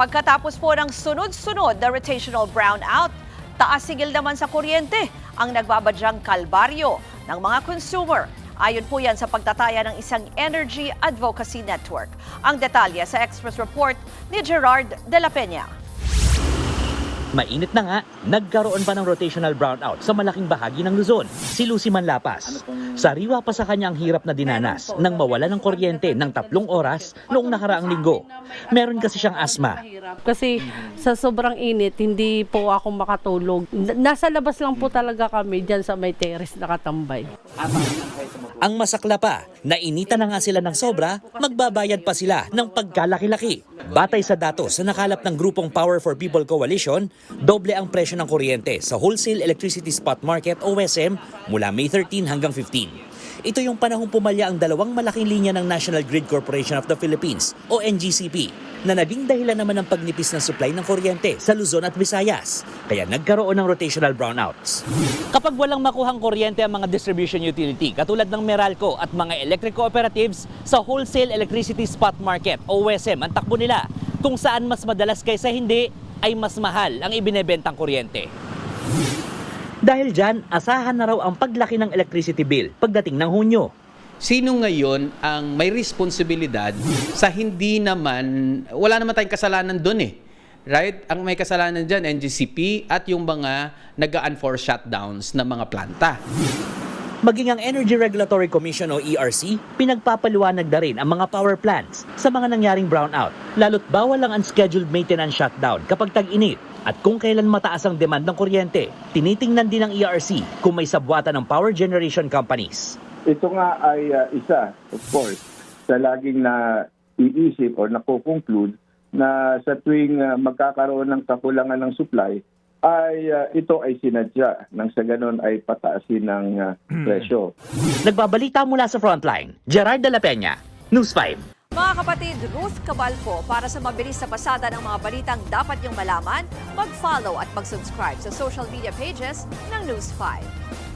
Pagkatapos po ng sunod-sunod na rotational brownout, taas sigil naman sa kuryente ang nagbabadyang kalbaryo ng mga consumer. Ayon po yan sa pagtataya ng isang energy advocacy network. Ang detalye sa Express Report ni Gerard de la Peña. Mainit na nga, nagkaroon pa ng rotational brownout sa malaking bahagi ng Luzon, si Lucy Manlapas. Sariwa pa sa kanya ang hirap na dinanas nang mawala ng kuryente ng 3 oras noong nakaraang linggo. Meron kasi siyang asma. Kasi sa sobrang init, hindi po ako makatulog. Nasa labas lang po talaga kami dyan sa may terrace nakatambay. Ang masakla pa, nainitan na nga sila ng sobra, magbabayad pa sila ng pagkalaki-laki. Batay sa datos sa nakalap ng grupong Power for People Coalition, doble ang presyo ng kuryente sa Wholesale Electricity Spot Market o WESM mula May 13 hanggang 15. Ito yung panahong pumalya ang dalawang malaking linya ng National Grid Corporation of the Philippines o NGCP na naging dahilan naman ng pagnipis ng supply ng kuryente sa Luzon at Visayas. Kaya nagkaroon ng rotational brownouts. Kapag walang makuhang kuryente ang mga distribution utility katulad ng Meralco at mga electric cooperatives, sa Wholesale Electricity Spot Market o WESM ang takbo nila, kung saan mas madalas kaysa hindi ay mas mahal ang ibinebentang kuryente. Dahil dyan, asahan na raw ang paglaki ng electricity bill pagdating ng Hunyo. Sino ngayon ang may responsibilidad sa hindi naman, wala naman tayong kasalanan doon eh. Right? Ang may kasalanan dyan, NGCP at yung mga nag-unforced shutdowns ng mga planta. Maging ang Energy Regulatory Commission o ERC, pinagpapaliwanag na rin ang mga power plants sa mga nangyaring brownout. Lalo't bawal ang unscheduled maintenance shutdown kapag tag-init. At kung kailan mataas ang demand ng kuryente, tinitingnan din ng ERC kung may sabwatan ng power generation companies. Ito nga ay isa, of course, sa laging na iisip o nakukonclude na sa tuwing magkakaroon ng kakulangan ng supply, ay ito ay sinadya nang sa ganon ay pataasin ng presyo. Nagbabalita mula sa Frontline, Gerard de la Peña, News 5. Mga kapatid, Ruth Cabalco, para sa mabilis na pasada ng mga balitang dapat niyong malaman, mag-follow at mag-subscribe sa social media pages ng News 5.